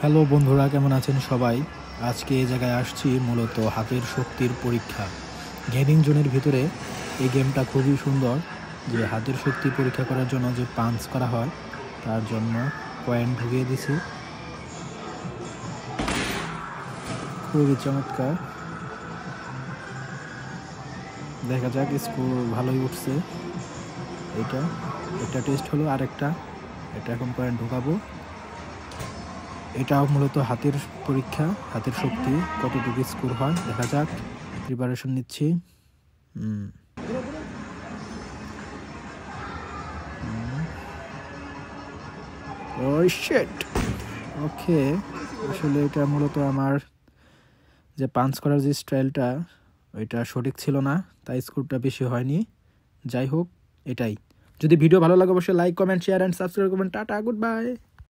Hello বন্ধুরা, কেমন আছেন সবাই? আজকে এই জায়গায় আসছি মূলত হাতের শক্তির পরীক্ষা। গেমিং জোনের ভিতরে এই গেমটা খুবই সুন্দর, যে হাতের শক্তি পরীক্ষা করার জন্য যে পাঞ্চ করা হয় তার জন্য কয়েন ঢুকিয়ে দিছি। খুবই চমৎকার, দেখা যাক স্কোর ভালোই উঠছে। এটা একটা টেস্ট হলো, আরেকটা এটা এখন কয়েন ঢোকাবো। এটাও মূলত হাতের পরীক্ষা, হাতের শক্তি কতটুকু স্কোর হয় দেখা যাক। প্রিপারেশন নিচ্ছি। ওহ শিট, ওকে। আসলে এটা মূলত আমার যে পাঞ্চ করার যে স্টাইলটা ওইটা সঠিক ছিল না, তাই স্কোরটা বেশি হয়নি। যাই হোক, এটাই। যদি ভিডিও ভালো লাগে অবশ্যই like, comment, share and subscribe করবেন। Tata, good by.